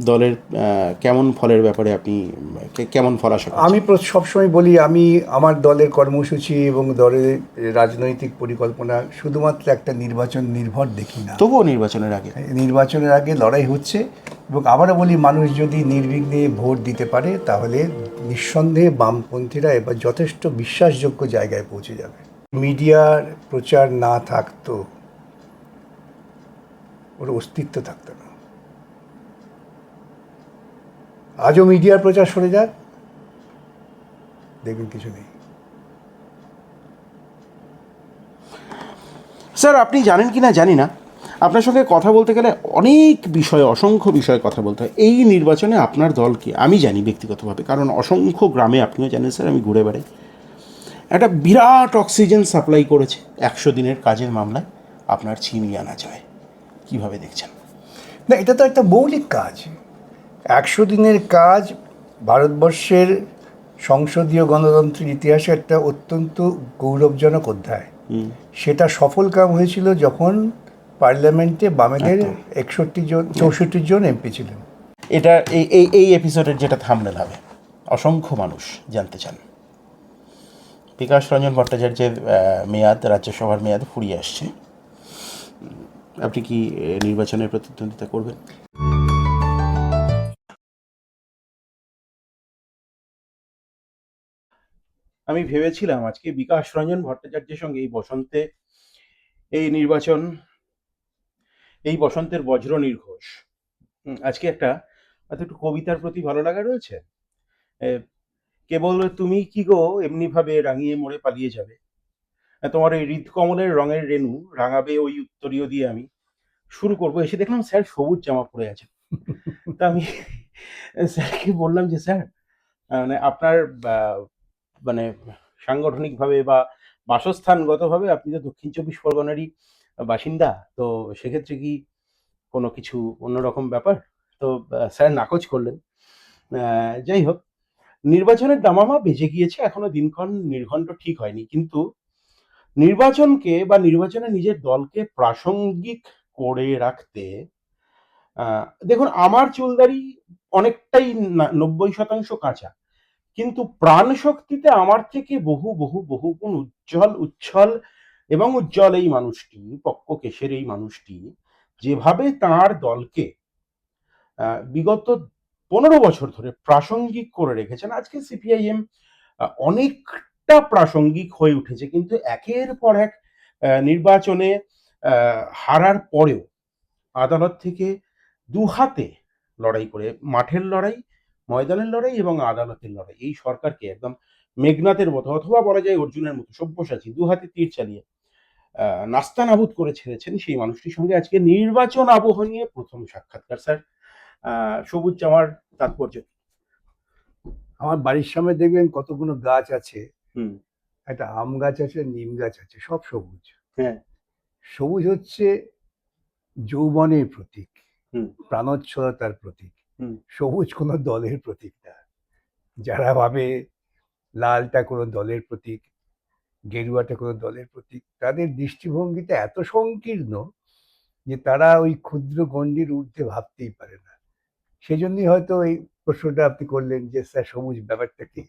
দলের কেমন ফলের ব্যাপারে আপনি কেমন ফল আশা আমি করছেন? সবসময় বলি, আমি আমার দলের কর্মসূচি এবং দলের রাজনৈতিক পরিকল্পনা শুধুমাত্র একটা নির্বাচন নির্ভর দেখি না। তবুও নির্বাচনের আগে নির্বাচনের আগে লড়াই হচ্ছে, এবং আবারও বলি, মানুষ যদি নির্বিঘ্নে ভোট দিতে পারে তাহলে নিঃসন্দেহে বামপন্থীরা এবার যথেষ্ট বিশ্বাসযোগ্য জায়গায় পৌঁছে যাবে। মিডিয়ার প্রচার না থাকতো, ওর অস্তিত্ব থাকতো না। আজও মিডিয়ার প্রচার সরে যাক, দেখবেন কিছু নেই। স্যার, আপনি জানেন কি না জানি না, আপনার সঙ্গে কথা বলতে গেলে অনেক বিষয়ে, অসংখ্য বিষয়ে কথা বলতে হয়। এই নির্বাচনে আপনার দল কি, আমি জানি ব্যক্তিগতভাবে, কারণ অসংখ্য গ্রামে, আপনিও জানেন স্যার, আমি ঘুরে বেড়াই, একটা বিরাট অক্সিজেন সাপ্লাই করেছে 100 দিনের কাজের মামলায় আপনার ছিনিয়ে আনা যায়। কীভাবে দেখছেন? না, এটা তো একটা মৌলিক কাজ। 100 দিনের কাজ ভারতবর্ষের সংসদীয় গণতন্ত্রের ইতিহাসে একটা অত্যন্ত গৌরবজনক অধ্যায়। সেটা সফল কাম হয়েছিল যখন পার্লামেন্টে বামেদের একদম। 61 জন 64 জন এমপি ছিলেন। এটা এই এই এই এপিসোডের যেটা থাম্বনেল হবে, অসংখ্য মানুষ জানতে চান। বিকাশ রঞ্জন ভট্টাচার্যের মেয়াদ, রাজ্যসভার মেয়াদ ফুরিয়ে আসছে। আপনি কি নির্বাচনের প্রতিদ্বন্দ্বিতা করবেন? আমি ভেবেছিলাম আজকে বিকাশ রঞ্জন ভট্টাচার্যের সঙ্গে এই নির্বাচন, এই বসন্তের বজ্র নির্ঘোষ, আজকে একটা হয়তো একটু কবিতার প্রতি ভালো লাগা রয়েছে। এ, কেবল তুমি কি গো এমনি ভাবে রাঙিয়ে মোড়ে পালিয়ে যাবে, তোমার ওই হৃদকমলের রঙের রেণু রাঙাবে ওই উত্তরীয় দিয়ে আমি শুরু করবো। এসে দেখলাম স্যার সবুজ জামা পরে আছে। তা আমি স্যারকে বললাম যে স্যার, মানে আপনার মানে সাংগঠনিকভাবে বা বাসস্থানগতভাবে আপনি তো দক্ষিণ চব্বিশ পরগনারই বাসিন্দা, তো সেক্ষেত্রে কি কোনো কিছু অন্যরকম ব্যাপার? তো স্যার নাকচ করলেন। যাই হোক, নির্বাচনের দামামা বেজে গিয়েছে, এখনো দিনক্ষণ নির্ঘণ্ট ঠিক হয়নি, কিন্তু নির্বাচনকে বা নির্বাচনে নিজের দলকে প্রাসঙ্গিক করে রাখতে, দেখুন, আমার চুলদারি অনেকটাই 90% কাঁচা, কিন্তু প্রাণ শক্তিতে আমার থেকে বহু বহু বহু গুণ উচ্ছল এবং উজ্জ্বল এই মানুষটি, পক্ক কেশের এই মানুষটি, যেভাবে তার দলকে বিগত 15 বছর ধরে প্রাসঙ্গিক করে রেখেছেন, আজকে সিপিআইএম অনেকটা প্রাসঙ্গিক হয়ে উঠেছে, কিন্তু একের পর এক নির্বাচনে হারার পরেও আদালত থেকে দুহাতে লড়াই করে, মাঠের লড়াই, ময়দানের লড়াই এবং আদালতের লড়াই, এই সরকারকে একদম মেঘনাথের মতো, অথবা বলা যায় অর্জুনের মতো সব্যসাচী, দুহাতে তীর চালিয়ে নাস্তানাবুদ করে ছেড়েছেন সেই মানুষটির সঙ্গে আজকে নির্বাচন আবহ নিয়ে প্রথম সাক্ষাৎকার। স্যার, সবুজ জামার তাৎপর্য? আমার বাড়ির সামনে দেখবেন কতগুলো গাছ আছে। হুম। একটা আম গাছ আছে, নিম গাছ আছে, সব সবুজ। হ্যাঁ। সবুজ হচ্ছে যৌবনের প্রতীক, হুম। প্রাণোচ্ছলতার প্রতীক। হুম। সবুজ কোনো দলের প্রতীক না। যারা ভাবে লালটা কোনো দলের প্রতীক, গেরুয়াটা কোনো দলের প্রতীক, তাদের দৃষ্টিভঙ্গিটা এত সংকীর্ণ যে তারা ওই ক্ষুদ্র গণ্ডির ঊর্ধ্বে ভাবতেই পারে না। সেজন্যই হয়তো এই প্রশ্নটা আপনি করলেন যে স্যার সবুজ ব্যাপারটা কি।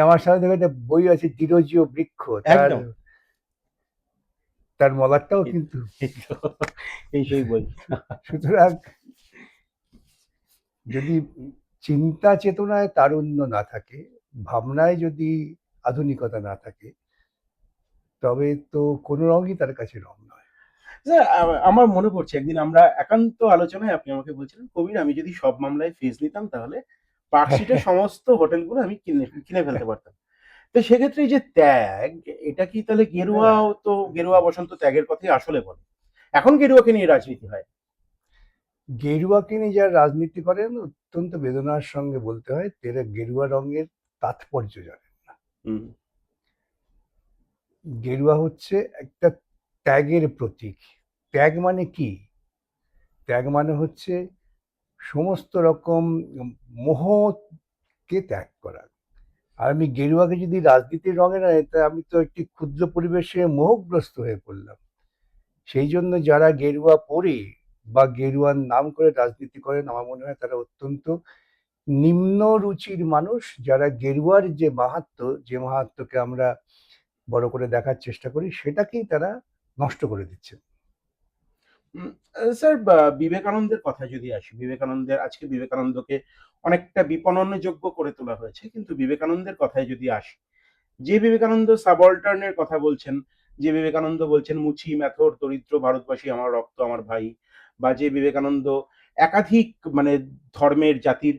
আমার সামনে দেখো একটা বই আছে, চিরজীব বৃক্ষ, তার একদম। তার মলাটটাও কিন্তু। এই সেই বই। সুতরাং যদি চিন্তা চেতনায় তারুণ্য না থাকে, ভাবনায় যদি আধুনিকতা না থাকে, তবে তো কোনো রঙই তার কাছে রং নয়। স্যার, আমার মনে পড়ছে একদিন আমরা একান্ত আলোচনায় আপনি আমাকে বলছিলেন, কবির, আমি যদি সব মামলায় ফিস নিতাম তাহলে পার্কস্ট্রিটের সমস্ত হোটেলগুলো আমি কিনে কিনে ফেলতে পারতাম। তো সেক্ষেত্রে এই যে ত্যাগ, এটা কি তাহলে হ্যাঁ, গেরুয়াও তো, গেরুয়া বসন্ত ত্যাগের কথাই আসলে বলে। এখন গেরুয়াকে নিয়ে রাজনীতি হয়। গেরুয়াকে নিয়ে যারা রাজনীতি করেন, অত্যন্ত বেদনার সঙ্গে বলতে হয়, তেরা গেরুয়া রঙের তাৎপর্য জানেন না। হুম। গেরুয়া হচ্ছে একটা ত্যাগের প্রতীক। ত্যাগ মানে কি? ত্যাগ মানে হচ্ছে সমস্ত রকম মোহকে ত্যাগ করা। আর আমি গেরুয়াকে যদি রাজনীতির রঙে না, তা আমি তো একটি ক্ষুদ্র পরিবেশে মোহগ্রস্ত হয়ে পড়লাম। সেই জন্য যারা গেরুয়া পরে বা গেরুয়ার নাম করে রাজনীতি করেন, আমার মনে হয় তারা অত্যন্ত নিম্ন রুচির মানুষ, যারা গেরুয়ার যে মাহাত্ম্য, যে মাহাত্ম্যকে আমরা বড় করে দেখার চেষ্টা করি, সেটাকেই তারা নষ্ট করে দিচ্ছেন। স্যার, বিবেকানন্দের কথা যদি আসি, আজকে বিবেকানন্দকে অনেকটা বিপণনযোগ্য করে তোলা হয়েছে, কিন্তু বিবেকানন্দের কথায় যদি আসি, যে বিবেকানন্দ সাবঅল্টার্নের কথা বলছেন, যে বিবেকানন্দ বলছেন মুচি ম্যাথর দরিদ্র ভারতবাসী আমার রক্ত আমার ভাই, বা যে বিবেকানন্দ একাধিক মানে ধর্মের জাতির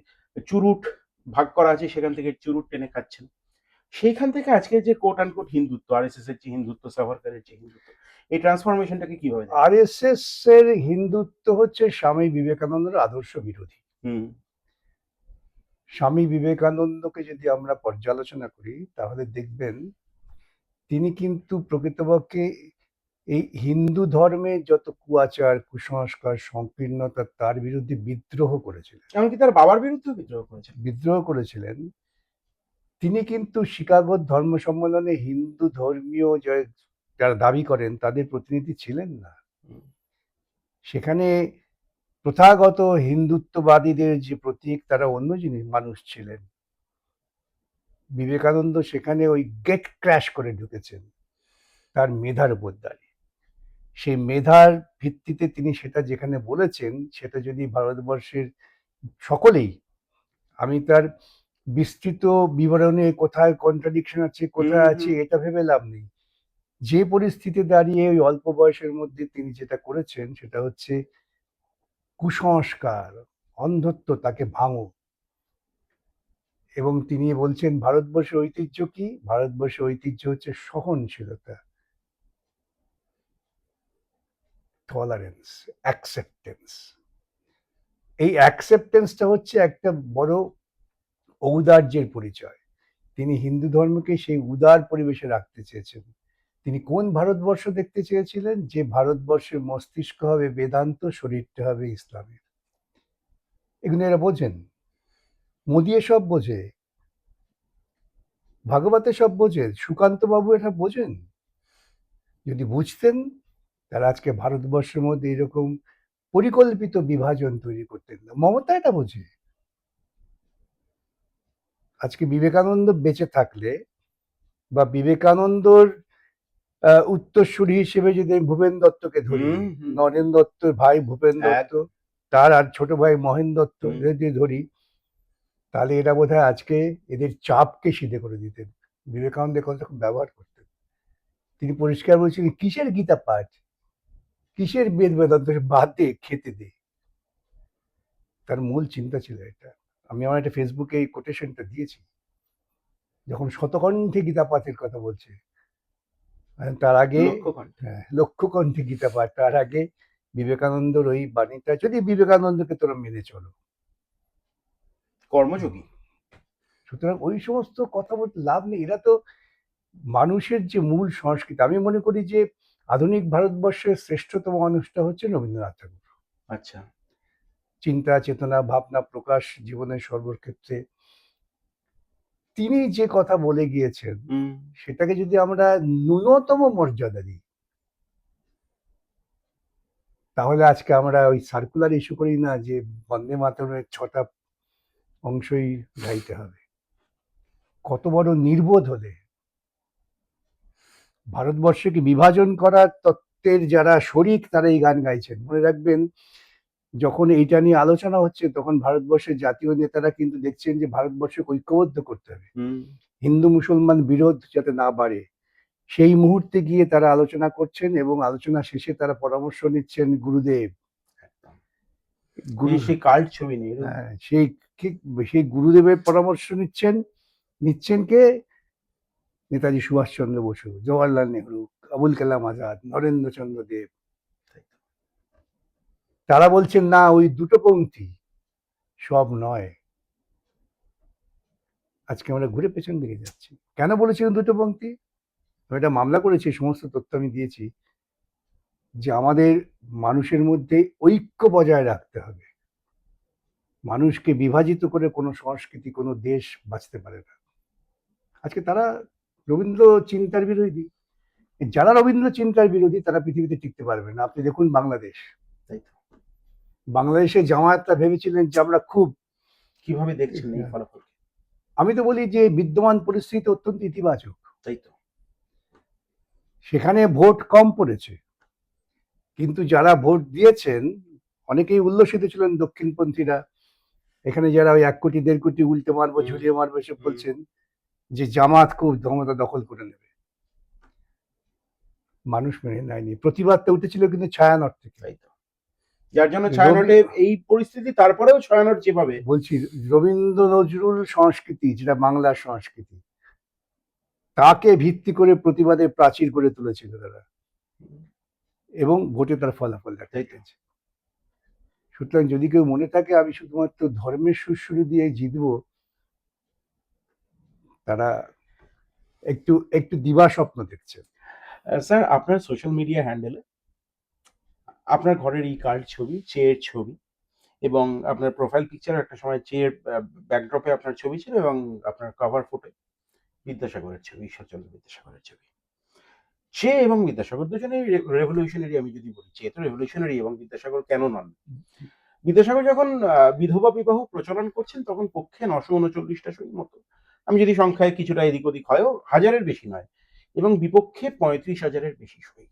চুরুট ভাগ করা আছে সেখান থেকে চুরুট টেনে খাচ্ছেন, সেইখান থেকে আজকে যে কোট আনকোট হিন্দুত্ব, আরএসএস এর যে হিন্দুত্ব, সাভারকারের যে হিন্দুত্ব, এই ট্রান্সফরমেশনটাকে কিভাবে দেখেন? আরএসএস এর হিন্দুত্ব হচ্ছে স্বামী বিবেকানন্দের আদর্শ বিরোধী। হুম স্বামী বিবেকানন্দকে যদি আমরা পর্যালোচনা করি তাহলে দেখবেন তিনি কিন্তু প্রকৃতপক্ষে এই হিন্দু ধর্মে যত কুয়াচার, কুসংস্কার, সংকীর্ণতা, তার বিরুদ্ধে বিদ্রোহ করেছিলেন। এমনকি তার বাবার বিরুদ্ধেও বিদ্রোহ করেছেন। বিদ্রোহ করেছিলেন। তিনি কিন্তু শিকাগোর ধর্ম সম্মেলনে হিন্দু ধর্মীয় যারা দাবি করেন তাদের প্রতিনিধি ছিলেন না। হুম, সেখানে প্রথাগত হিন্দুত্ববাদীদের যে প্রতীক, তারা অন্য জিনিস মানুষ ছিলেন। বিবেকানন্দ সেখানে ওই গেট ক্র্যাশ করে ঢুকেছেন তার মেধার উপর দাঁড়িয়ে। সেই মেধার ভিত্তিতে তিনি সেটা যেখানে বলেছেন, সেটা যদি ভারতবর্ষের সকলেই, আমি তার বিস্তৃত বিবরণে কোথায় কন্ট্রাডিকশন আছে, কোথায় আছে, এটা ভেবে লাভ নেই। যে পরিস্থিতি দাঁড়িয়ে ওই অল্প বয়সের মধ্যে তিনি যেটা করেছেন, সেটা হচ্ছে কুসংস্কার, অন্ধত্ব, তাকে ভাঙো। এবং তিনি বলছেন ভারতবর্ষের ঐতিহ্য কি? ভারতবর্ষের ঐতিহ্য হচ্ছে সহনশীলতা, টলারেন্স, অ্যাকসেপ্টেন্স। এই অ্যাকসেপ্টেন্সটা হচ্ছে একটা বড় ঔদার্যের পরিচয়। তিনি হিন্দু ধর্মকে সেই উদার পরিবেশে রাখতে চেয়েছেন। তিনি কোন ভারতবর্ষ দেখতে চেয়েছিলেন? যে ভারতবর্ষের মস্তিষ্ক হবে বেদান্ত, শরীরটা হবে ইসলামের। এগুলো এরা বোঝেন। মোদি এসব বোঝে, ভাগবতে সব বোঝে, সুকান্ত বাবু এটা বোঝেন। যদি বুঝতেন তারা আজকে ভারতবর্ষের মধ্যে এরকম পরিকল্পিত বিভাজন তৈরি করতেন না। মমতা এটা বোঝে। আজকে বিবেকানন্দ বেঁচে থাকলে, বা বিবেকানন্দর উত্তরসূরি হিসেবে যদি আমি ভূপেন দত্তকে ধরি, নরেন দত্তর ভাই ভূপেন দত্ত, তার আর ছোট ভাই মহেন দত্ত, যদি ধরি, তাহলে এরা বোধহয় আজকে এদের চাপকে সিধে করে দিতেন। বিবেকানন্দ কথা খুব ব্যবহার করতেন। তিনি পরিষ্কার বলছিলেন, কিসের গীতা পাঠ, কিসের বেদ বেদান্ত, বাদ দে, খেতে দে। তার মূল চিন্তা ছিল এটা। আমি আমার একটা ফেসবুকে এই কোটেশনটা দিয়েছি, যখন শতকণ্ঠে গীতা পাঠের কথা বলছে, তার আগে লক্ষ্যকণ্ঠে গীতা পাঠ, তার আগে বিবেকানন্দর ওই বাণীটা, যদি বিবেকানন্দকে তোরা মেনে চলো, কর্মযোগী। সুতরাং ওই সমস্ত কথা বলতে লাভ নেই। এরা তো মানুষের যে মূল সংস্কৃতি, আমি মনে করি যে আধুনিক ভারতবর্ষের শ্রেষ্ঠতম মানুষটা হচ্ছে রবীন্দ্রনাথ ঠাকুর। আচ্ছা। চিন্তা, চেতনা, ভাবনা প্রকাশ জীবনের সর্বক্ষেত্রে তিনি যে কথা বলে গিয়েছেন, সেটাকে যদি আমরা ন্যূনতম মর্যাদা দিই, তাহলে আজকে আমরা ওই সার্কুলার ইস্যু করি না যে বন্দে মাতরমের 6টা অংশই গাইতে হবে। কত বড় নির্বোধ হলে! ভারতবর্ষকে বিভাজন করার তত্ত্বের যারা শরিক, তারা এই গান গাইছেন। মনে রাখবেন, যখন এইটা নিয়ে আলোচনা হচ্ছে, তখন ভারতবর্ষের জাতীয় নেতারা কিন্তু দেখছেন যে ভারতবর্ষকে ঐক্যবদ্ধ করতে হবে, হিন্দু মুসলমান বিরোধ যাতে না বাড়ে। সেই মুহূর্তে গিয়ে তারা আলোচনা করছেন, এবং আলোচনা শেষে তারা পরামর্শ নিচ্ছেন গুরুদেব। সেই কাল্ট ছবি নেই, সেই গুরুদেবের পরামর্শ নিচ্ছেন কে? নেতাজি সুভাষচন্দ্র বসু, জওয়াহরলাল নেহরু, আবুল কালাম আজাদ, নরেন্দ্রচন্দ্র দেব। তারা বলছেন না, ওই দুটো পংক্তি সব নয়। আজকে আমরা ঘুরে পেছন দিকে যাচ্ছি। কেন বলেছিলেন দুটো পংক্তি? আমি একটা মামলা করেছি, সমস্ত তথ্য আমি দিয়েছি, যে আমাদের মানুষের মধ্যে ঐক্য বজায় রাখতে হবে। মানুষকে বিভাজিত করে কোনো সংস্কৃতি, কোনো দেশ বাঁচতে পারে না। আজকে তারা রবীন্দ্র চিন্তার বিরোধী। যারা রবীন্দ্র চিন্তার বিরোধী, তারা পৃথিবীতে টিকতে পারবে না। আপনি দেখুন বাংলাদেশ, তাই তো। বাংলাদেশে জামায়াতরা ভেবেছিলেন যে আমরা খুব, কিভাবে দেখছেন এই ফলাফল? আমি তো বলি যে বিদ্যমান পরিস্থিতি অত্যন্ত ইতিবাচক। তাই তো। সেখানে ভোট কম পড়েছে, কিন্তু যারা ভোট দিয়েছেন অনেকেই উল্লসিত ছিলেন দক্ষিণপন্থীরা। এখানে যারা ওই 1 কোটি 1.5 কোটি উল্টে মারবো ঝুলিয়ে মারবো এসব বলছেন, যে জামাত খুব ক্ষমতা দখল করে নেবে। মানুষ মেনে নেয়নি, প্রতিবাদটা উঠেছিল কিন্তু ছায়ানট থেকে। তাই তো, যার জন্য ছায়ানটের এই পরিস্থিতি। তারপরেও ছায়ানট যেভাবে, বলছি রবীন্দ্র নজরুল সংস্কৃতি, যেটা বাংলার সংস্কৃতি, তাকে ভিত্তি করে প্রতিবাদের প্রাচীর গড়ে তুলেছিল তারা, এবং ভোটে তার ফলাফল দেখা গেছে। সুতরাং যদি কেউ মনে থাকে আমি শুধুমাত্র ধর্মের সুরসুরি দিয়ে জিতবো, তারা একটু একটু দিবা স্বপ্ন দেখছে। স্যার, আপনার সোশ্যাল মিডিয়া হ্যান্ডেলে আপনার ঘরের ই কার্ড ছবি, চেয়ের ছবি, এবং আপনার প্রোফাইল পিকচার একটা সময় চেয়ের ব্যাকড্রপে আপনার ছবি ছিল, এবং আপনার কভার ফটো বিদ্যাসাগরের ছবি, ঈশ্বরচন্দ্র বিদ্যাসাগরের ছবি। চে এবং বিদ্যাসাগর দুজনেই রেভলিউশনারি। আমি যদি বলি, চে তো রেভলিউশনারি, এবং বিদ্যাসাগর কেন নন? বিদ্যাসাগর যখন বিধবা বিবাহ প্রচলন করছেন তখন পক্ষে 939টা সই মতো, আমি যদি সংখ্যায় কিছুটা এদিক ওদিক হয়ও, হাজারের বেশি নয়, এবং বিপক্ষে 35,000-এর বেশি সই।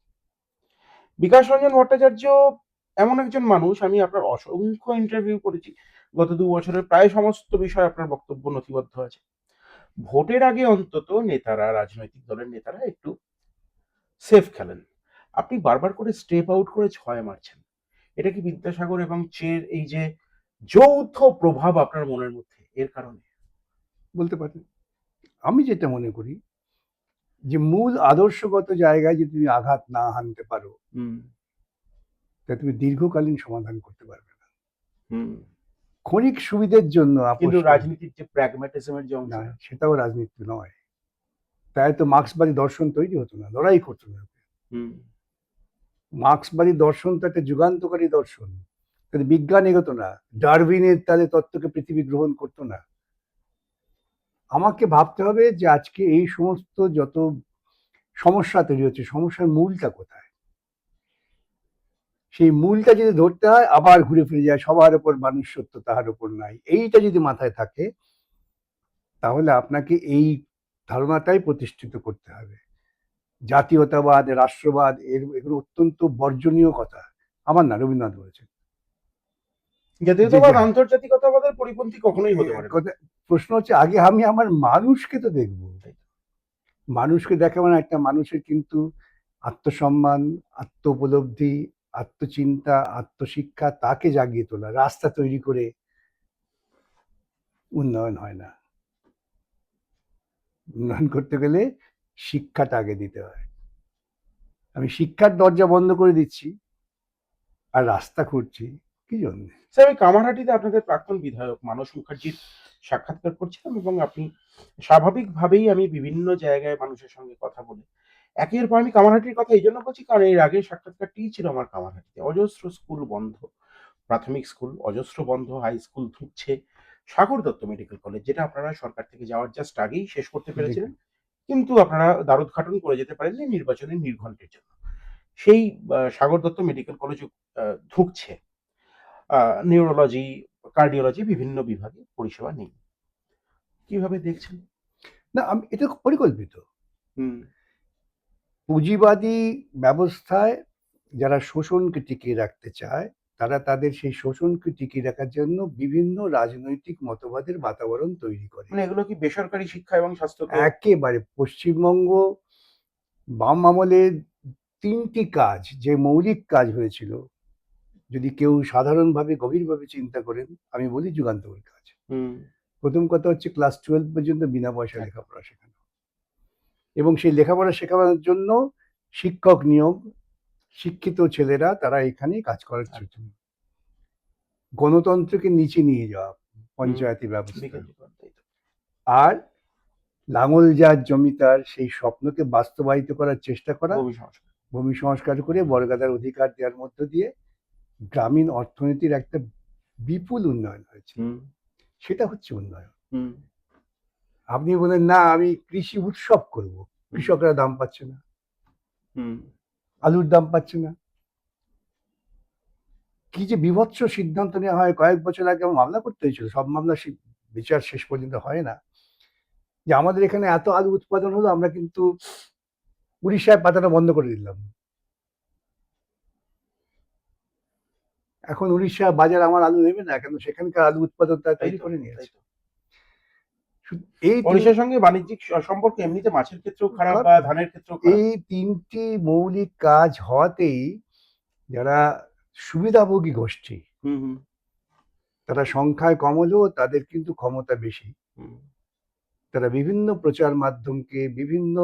বিকাশ রঞ্জন ভট্টাচার্য এমন একজন মানুষ, আমি আপনার অসংখ্য ইন্টারভিউ করেছি, গত 2 বছরের প্রায় সমস্ত বিষয় আপনার বক্তব্য নথিবদ্ধ আছে। ভোটের আগে অন্তত নেতারা, রাজনৈতিক দলের নেতারা একটু সেফ খেলেন। আপনি বারবার করে স্টেপ আউট করে 6 মারছেন। এটা কি বিদ্যাসাগর এবং চের এই যে যৌথ প্রভাব আপনার মনের মধ্যে, এর কারণে? বলতে পারেন। আমি যেটা মনে করি যে মূল আদর্শগত জায়গায় যদি তুমি আঘাত না হানতে পারো, তা তুমি দীর্ঘকালীন সমাধান করতে পারবে না। ক্ষণিক সুবিধের জন্য কিন্তু রাজনীতির যে প্র্যাগম্যাটিজমের যে অংশ, না, সেটাও রাজনীতি নয়। তাই তো মার্ক্সবাদী দর্শন তৈরি হতো না, লড়াই করতো না। মার্ক্সবাদী দর্শন তো একটা যুগান্তকারী দর্শন, বিজ্ঞান এগোতো না, ডারউইনের তাদের তত্ত্বকে পৃথিবী গ্রহণ করতো না। আমাকে ভাবতে হবে যে আজকে এই সমস্ত যত সমস্যা তৈরি হচ্ছে, সমস্যার মূলটা কোথায়। সেই মূলটা যদি ধরতে হয়, আবার ঘুরে ফিরে যায় সবার উপর মানুষ সত্য, তাহার উপর নাই। এইটা যদি মাথায় থাকে, তাহলে আপনাকে এই ধারণাটাই প্রতিষ্ঠিত করতে হবে। জাতীয়তাবাদ, রাষ্ট্রবাদ, এগুলো অত্যন্ত বর্জনীয় কথা। আমার না, রবীন্দ্রনাথ বলেছেন। জাতীয়তাবাদ আন্তর্জাতিকতাবাদের পরিপন্থী কখনোই হতে পারে না। প্রশ্ন হচ্ছে আগে আমি আমার মানুষকে তো দেখবো। মানুষকে দেখা মানে একটা মানুষের কিন্তু আত্মসম্মান, আত্ম উপলব্ধি, আত্মচিন্তা, আত্মশিক্ষা, তাকে জাগিয়ে তোলা। রাস্তা তৈরি করে উন্নয়ন হয় না। উন্নয়ন করতে গেলে শিক্ষাটা আগে দিতে হয়। আমি শিক্ষার দরজা বন্ধ করে দিচ্ছি আর রাস্তা খুঁড়ছি কি জন্য? স্যার, আমি কামারহাটিতে আপনাদের প্রাক্তন বিধায়ক মানস মুখার্জির সাক্ষাৎকার করছিলাম, এবং আপনি স্বাভাবিকভাবেই, আমি বিভিন্ন জায়গায় মানুষের সঙ্গে কথা বলে একের পর, আমি কামারহাটির কথা এই জন্য বলছি কারণ এর আগের সাক্ষাৎকারটিই ছিল আমার কামারহাটিতে। অজস্র স্কুল বন্ধ, প্রাথমিক স্কুল অজস্র বন্ধ, হাই স্কুল ধুঁকছে। সাগর দত্ত মেডিকেল কলেজ, যেটা আপনারা সরকার থেকে যাওয়ার জাস্ট আগেই শেষ করতে পেরেছিলেন, কিন্তু আপনারা দ্বারোদ্ঘাটন করে যেতে পারেননি নির্বাচনের নির্ঘণ্টের জন্য। সেই সাগর দত্ত মেডিকেল কলেজ ধুঁকছে। নিউরোলজি, কার্ডিওলজি, বিভিন্ন বিভাগে পরিষেবা নেই। কিভাবে দেখছেন? না, আমি এটা পরিকল্পিত। পুঁজিবাদী ব্যবস্থায় যারা শোষণকে টিকিয়ে রাখতে চায়, তারা তাদের সেই শোষণকে টিকিয়ে রাখার জন্য বিভিন্ন রাজনৈতিক মতবাদের বাতাবরণ তৈরি করে। মানে এগুলো কি বেসরকারি শিক্ষা এবং স্বাস্থ্য? একেবারে পশ্চিমবঙ্গ বাম আমলের 3টি কাজ, যে মৌলিক কাজ হয়েছিল, যদি কেউ সাধারণভাবে গভীরভাবে চিন্তা করেন, আমি বলি যুগান্তকারী কাজ। প্রথম কথা হচ্ছে ক্লাস 12 পর্যন্ত বিনা পয়সা লেখাপড়া শেখানো, এবং সেই লেখাপড়া শেখানোর জন্য শিক্ষক নিয়োগ, শিক্ষিত ছেলেরা তারা এখানেই কাজ করার জন্য। গণতন্ত্রকে নিচে নিয়ে যাওয়া, পঞ্চায়েতি ব্যবস্থা। আর লাঙল যার জমিদার, সেই স্বপ্নকে বাস্তবায়িত করার চেষ্টা করা, ভূমি সংস্কার করে বর্গাদার অধিকার দেওয়ার মধ্য দিয়ে গ্রামীণ অর্থনীতির একটা বিপুল উন্নয়ন হয়েছে। সেটা হচ্ছে উন্নয়ন। আপনি বলেন না আমি কৃষি উৎসব করব, কৃষকরা দাম পাচ্ছে না, আলুর দাম পাচ্ছে না, কি যে বিভৎস সিদ্ধান্ত নেওয়া হয়, কয়েক বছর আগে আমার মামলা করতে হয়েছিল, সব মামলা বিচার শেষ পর্যন্ত হয় না, যে আমাদের এখানে এত আলু উৎপাদন হলো, আমরা কিন্তু উড়িষ্যায় পাঠানো বন্ধ করে দিলাম। এখন উড়িষ্যা বাজার আমার আলু নেবে না, কেন সেখানকার আলু উৎপাদন তারা তৈরি করে নিয়েছে। এই ওড়িশার সঙ্গে বাণিজ্যিক সম্পর্ক এমনিতে মাছের ক্ষেত্রেও খারাপ বা ধানের ক্ষেত্রেও খারাপ। এই তিনটি মৌলিক কাজ হওয়াতেই যারা সুবিধাভোগী গোষ্ঠী, তারা সংখ্যায় কম হলেও তাদের কিন্তু ক্ষমতা বেশি। তারা বিভিন্ন প্রচার মাধ্যমকে, বিভিন্ন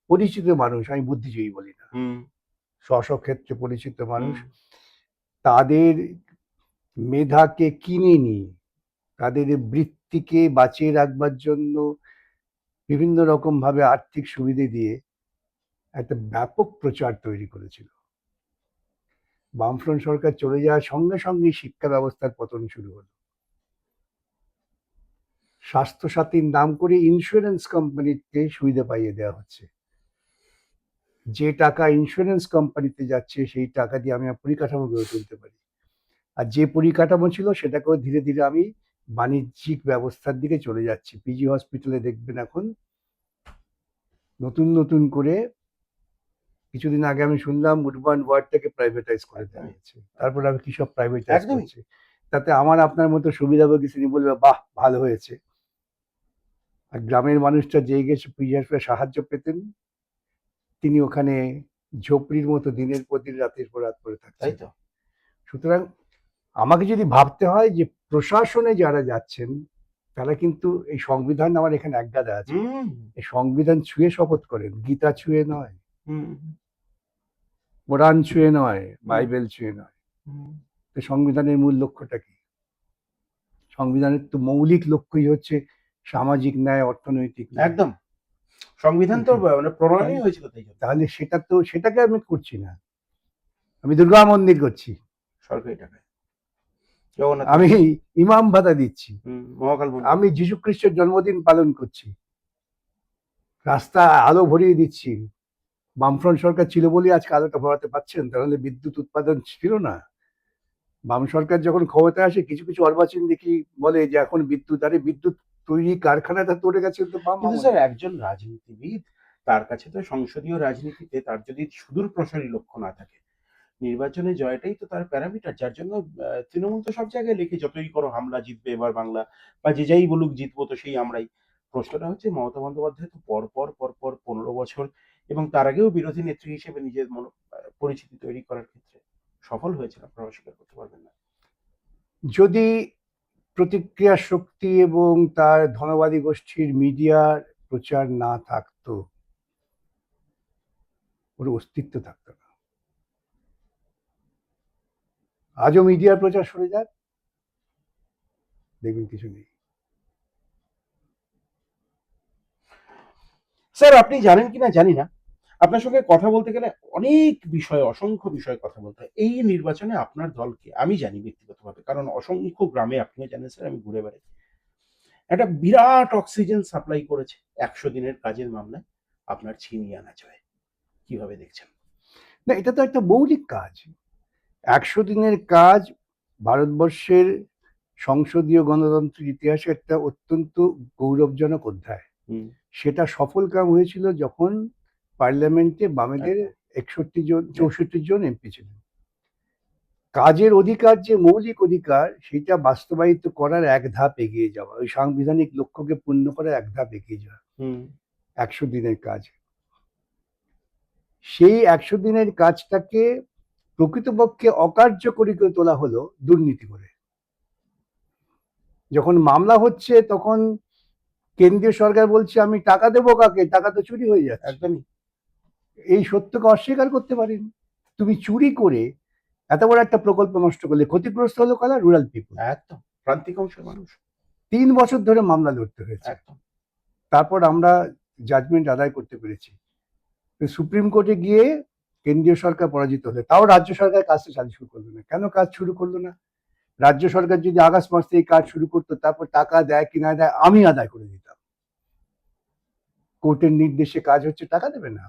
পরিচিত মানুষ, আমি বুদ্ধিজীবী বলি না, স্ব ক্ষেত্রে পরিচিত মানুষ, তাদের মেধাকে কিনে নিয়ে, তাদের বৃত্তিকে বাঁচিয়ে রাখবার জন্য বিভিন্ন রকম ভাবে আর্থিক সুবিধে দিয়ে একটা ব্যাপক প্রচার তৈরি করেছিল। বামফ্রন্ট সরকার চলে যাওয়ার সঙ্গে সঙ্গে শিক্ষা ব্যবস্থার পতন শুরু হলো। স্বাস্থ্যসাথীর নাম করে ইন্স্যুরেন্স কোম্পানিতে সুবিধা পাইয়ে দেওয়া হচ্ছে। যে টাকা ইন্স্যুরেন্স কোম্পানিতে যাচ্ছে সেই টাকা দিয়ে আমি আমার পরিকাঠামো গড়ে তুলতে পারি, আর যে পরিকাঠামো ছিল সেটাকেও ধীরে ধীরে আমি বাণিজ্যিক ব্যবস্থার দিকে চলে যাচ্ছি। পিজি হসপিটালে দেখবেন এখন নতুন নতুন করে, কিছুদিন আগে আমি শুনলাম উডবার্ন ওয়ার্ডটাকে প্রাইভেটাইজ করে দেওয়া হয়েছে। তারপর আমি কি সব প্রাইভেটাইজ করছে, তাতে আমার আপনার মতো সুবিধাভোগী শ্রেণী বলবে বাহ ভালো হয়েছে, আর গ্রামের মানুষটা যে গেছে পিজি হসপিটালে সাহায্য পেতেন, তিনি ওখানে ঝোপড়ির মতো দিনের পর দিন রাতের পর রাত পরে থাকছেন। সুতরাং আমাকে যদি ভাবতে হয় যে প্রশাসনে যারা যাচ্ছেন তারা কিন্তু এই সংবিধান, আমার এখানে একগাদা আছে, এই সংবিধান ছুঁয়ে শপথ করেন, গীতা ছুঁয়ে নয়, কোরআন ছুঁয়ে নয়, বাইবেল ছুঁয়ে নয়। তো সংবিধানের মূল লক্ষ্যটা কি? সংবিধানের তো মৌলিক লক্ষ্যই হচ্ছে সামাজিক ন্যায়, অর্থনৈতিক ন্যায়। একদম, সংবিধান তো মানে প্রণয়নই হয়েছিল তাই। তাহলে সেটাকে আমি করছি না, আমি দুর্গা মন্দির করছি সরকারি টাকায়, আমি ইমাম ভাতা দিচ্ছি, মহাকাল আমি যীশু খ্রিস্টের জন্মদিন পালন করছি, রাস্তা আলো ভরিয়ে দিচ্ছি। বামফ্রন্ট সরকার ছিল বলে আজকে আলোটা ভরাতে পারছেন, তাহলে বিদ্যুৎ উৎপাদন ছিল না। বাম সরকার যখন ক্ষমতায় আসে কিছু কিছু অর্বাচীন দেখি বলে যে এখন বিদ্যুৎ, আরে বিদ্যুৎ তৈরি কারখানাটা তোরে গেছে তো বাম। স্যার একজন রাজনীতিবিদ, তার কাছে তো সংসদীয় রাজনীতিতে তার যদি সুদূর প্রসারী লক্ষ্য না থাকে, নির্বাচনে জয়টাই তো তার প্যারামিটার, যার জন্য তৃণমূল তো সব জায়গায় লিখে যতই করো হামলা জিতবে এবার বাংলা, বা যে যাই বলুক জিতবো তো সেই আমরাই। প্রশ্নটা হচ্ছে মমতা বন্দ্যোপাধ্যায় তো পরপর 15 বছর এবং তার আগেও বিরোধী নেত্রী হিসেবে নিজের পরিচিতি তৈরি করার ক্ষেত্রে সফল হয়েছিল, আপনারা অস্বীকার করতে পারবেন না। যদি প্রতিক্রিয়া শক্তি এবং তার ধনবাদী গোষ্ঠীর মিডিয়ার প্রচার না থাকতো, ওর অস্তিত্ব থাকতো না। আজও মিডিয়ার প্রচার সরে যাক, দেখবেন কিছু নেই। স্যার আপনি জানেন কিনা জানি না, আপনার সঙ্গে কথা বলতে গেলে অনেক বিষয়, অসংখ্য বিষয় কথা বলতে হয়। এই নির্বাচনে আপনার দলকে আমি জানি ব্যক্তিগতভাবে, কারণ অসংখ্য গ্রামে আপনিও জানেন স্যার, আমি ঘুরে বেড়াই, একটা বিরাট অক্সিজেন সাপ্লাই করেছে 100 দিনের কাজের মামলায় আপনার ছিনিয়ে আনা জয়। কিভাবে দেখছেন? না, এটা তো একটা মৌলিক কাজ। 100 দিনের কাজ ভারতবর্ষের সংসদীয় গণতন্ত্রের ইতিহাসে একটা অত্যন্ত গৌরবজনক অধ্যায়। সেটা সফল কাম হয়েছিল যখন পার্লামেন্টে বামেদের 61 জন 64 জন এমপি ছিলেন। কাজের অধিকার যে মৌলিক অধিকার, সেটা বাস্তবায়িত করার এক ধাপ এগিয়ে যাওয়া, ওই সাংবিধানিক লক্ষ্যকে পূর্ণ করার এক ধাপ এগিয়ে যাওয়া 100 দিনের কাজ। সেই 100 দিনের কাজটাকে প্রকৃতপক্ষে অকার্যকরী করে তোলা হলো দুর্নীতি করে। যখন মামলা হচ্ছে তখন কেন্দ্রীয় সরকার বলছে আমি টাকা দেবো কাকে, টাকা তো চুরি হয়ে যাচ্ছে। একদমই এই সত্যকে অস্বীকার করতে পারেন। তুমি চুরি করে এত বড় একটা প্রকল্প নষ্ট করলে, ক্ষতিগ্রস্ত হলো কারা? রুরাল পিপল, একদম প্রান্তিক অংশের মানুষ। 3 বছর ধরে মামলা লড়তে হয়েছে, তারপর আমরা জাজমেন্ট আদায় করতে পেরেছি। সুপ্রিম কোর্টে গিয়ে কেন্দ্রীয় সরকার পরাজিত হলে, তাও রাজ্য সরকার কাজটা চালু শুরু করলো না। কেন কাজ শুরু করলো না? রাজ্য সরকার যদি আগস্ট মাস থেকে কাজ শুরু করতো, তারপর টাকা দেয় কি না দেয় আমি আদায় করে দিতাম। কোর্টের নির্দেশে কাজ হচ্ছে, টাকা দেবে না।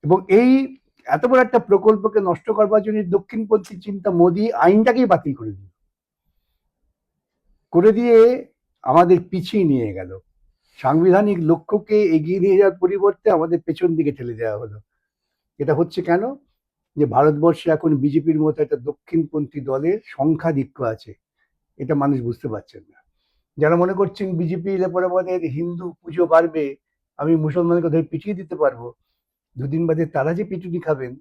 এবং এই এত বড় একটা প্রকল্পকে নষ্ট করবার জন্য দক্ষিণপন্থী চিন্তা মোদী আইনটাকেই বাতিল করে দিয়ে আমাদের পিছিয়ে নিয়ে গেল। সাংবিধানিক লক্ষ্যকে এগিয়ে নিয়ে যাওয়ার পরিবর্তে আমাদের পেছন দিকে ঠেলে দেওয়া হলো। এটা হচ্ছে কেন? যে ভারতবর্ষে এখন বিজেপির মতো একটা দক্ষিণপন্থী দলের সংখ্যাধিক্য আছে, এটা মানুষ বুঝতে পারছেন না। যারা মনে করছেন বিজেপি এলে পরে আমাদের হিন্দু পুজো বাড়বে, আমি মুসলমানকে ধরে পিটিয়ে দিতে পারবো, দুদিন বাদে তারা যে পিটুনি খাবেন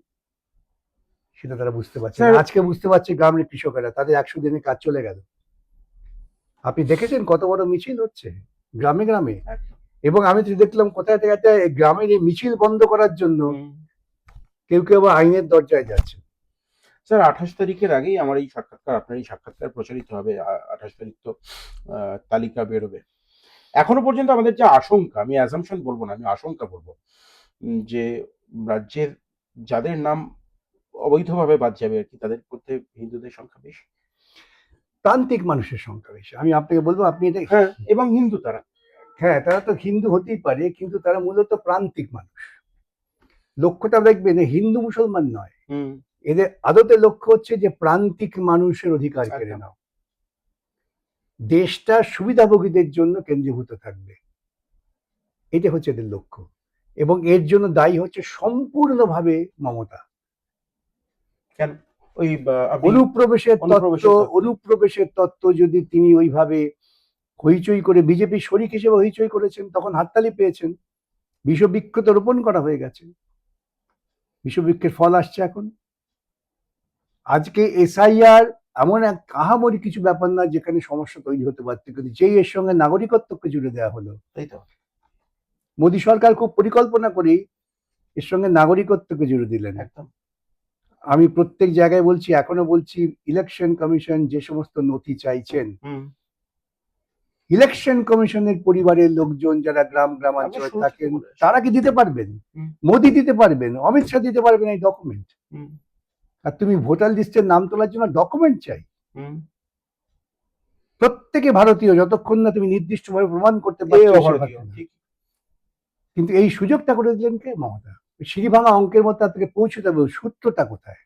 সেটা তারা বুঝতে পারছে না। স্যার আজকে বুঝতে পারছে গ্রামের কৃষকেরা, তাদের 100 দিনের কাজ চলে গেল। আপনি দেখেছেন কত বড় মিছিল হচ্ছে গ্রামে গ্রামে, এবং আমি তো দেখলাম কোথায় থেকে একটা গ্রামের এই মিছিল বন্ধ করার জন্য কেউ কেউ আবার আইনের দরজায় যাচ্ছে। স্যার 28 তারিখের আগেই আমার এই সাক্ষাৎকার, আপনার এই সাক্ষাৎকার প্রচারিত হবে। 28 তারিখ তো তালিকা বেরোবে। এখনো পর্যন্ত আমাদের যে আশঙ্কা, আমি অ্যাজাম্পশন বলবো না, আমি আশঙ্কা বলবো, যে রাজ্যের যাদের নাম অবৈধভাবে বাদ যাবে আর কি, তাদের মধ্যে হিন্দুদের সংখ্যা বেশি। প্রান্তিক মানুষের সংখ্যা বেশি। আমি আপনাকে বলবো, আপনি এটা, হ্যাঁ, এবং হিন্দু তারা। হ্যাঁ তারা তো হিন্দু হতেই পারে, কিন্তু তারা মূলত প্রান্তিক মানুষ। লক্ষ্যটা দেখবেন হিন্দু মুসলমান নয়, এদের আদতে লক্ষ্য হচ্ছে যে প্রান্তিক মানুষের অধিকার কেড়ে নাও, দেশটা সুবিধাভোগীদের জন্য কেন্দ্রীভূত থাকবে, এটা হচ্ছে এদের লক্ষ্য। এবং এর জন্য দায়ী হচ্ছে সম্পূর্ণভাবে মমতা। কেন? ওই অনুপ্রবেশের তত্ত্ব যদি তিনি ওইভাবে হইচই করে, বিজেপি শরিক হিসেবে হইচই করেছেন, তখন হাততালি পেয়েছেন, বিষবৃক্ষ তো রোপণ করা হয়ে গেছে, বিষবৃক্ষের ফল আসছে এখন। আজকে এসআইআর এমন এক কাহামরি কিছু ব্যাপার না যেখানে সমস্যা তৈরি হতে পারত, কিন্তু যেই এর সঙ্গে নাগরিকত্বকে জুড়ে দেওয়া হলো, তাই তো মোদী সরকার খুব পরিকল্পনা করেই এর সঙ্গে নাগরিকত্বকে জুড়ে দিলেন। একদম। আমি প্রত্যেক জায়গায় বলছি, এখনো বলছি, ইলেকশন কমিশন যে সমস্ত নথি চাইছেন, ইলেকশন কমিশনের পরিবারের লোকজন যারা গ্রামাঞ্চলে থাকেন তারা কি দিতে পারবেন? মোদী দিতে পারবেন, অমিত শাহ দিতে পারবেন এই ডকুমেন্ট। আর তুমি ভোটার লিস্টের নাম তোলার জন্য ডকুমেন্ট চাই? প্রত্যেকে ভারতীয় যতক্ষণ না তুমি নির্দিষ্টভাবে প্রমাণ করতে পারছো। কিন্তু এই সুযোগটা করে দিলেন কে? মমতা। সিঁড়ি ভাঙা অঙ্কের মতো তার থেকে পৌঁছতে হবে, সূত্রটা কোথায়?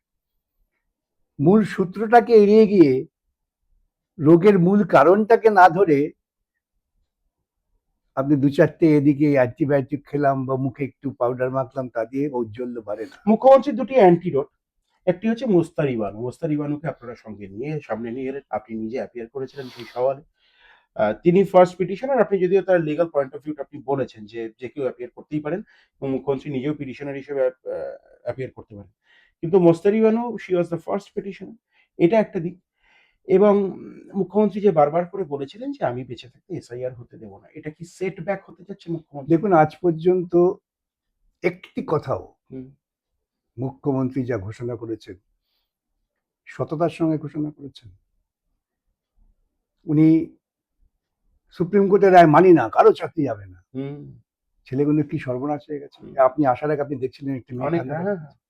মূল সূত্রটাকে এড়িয়ে গিয়ে রোগের মূল কারণটাকে না ধরে আপনি দু চারটে এদিকে অ্যান্টিবায়োটিক খেলাম বা মুখে একটু পাউডার মাখলাম, তা দিয়ে ঔজ্জ্বল্য বাড়ে না। মুখ্যমন্ত্রীর দুটি অ্যান্টিডোট, একটি হচ্ছে মোস্তারিবানুকে আপনারা সঙ্গে নিয়ে সামনে নিয়ে এলেন, আপনি নিজে অ্যাপিয়ার করেছিলেন সেই সওয়ালে। তিনি ফার্স্ট পিটিশনার, আপনি যদিও তার লিগাল পয়েন্ট অফ ভিউটা আপনি বলেছেন যে যে কেউ অ্যাপিয়ার করতেই পারেন, এবং মুখ্যমন্ত্রী নিজেও পিটিশনার হিসেবে অ্যাপিয়ার করতে পারেন, কিন্তু Mostaribanu she was the first petitioner, এটা একটা দিক। এবং মুখ্যমন্ত্রী যে বারবার করে বলেছিলেন যে আমি বেঁচে থাকতে এসআইআর হতে দেবো না, এটা কি সেটব্যাক হতে যাচ্ছে মুখ্যমন্ত্রী? দেখুন, আজ পর্যন্ত একটি কথাও মুখ্যমন্ত্রী যা ঘোষণা করেছেন সততার সঙ্গে ঘোষণা করেছেন। উনি সুপ্রিম কোর্টের রায় মানি না, কারো চাকরি যাবে না, ছেলেগুলো কি সর্বনাশ হয়ে গেছে। আপনি আসার আগে আপনি দেখছিলেন একটি মেয়ে।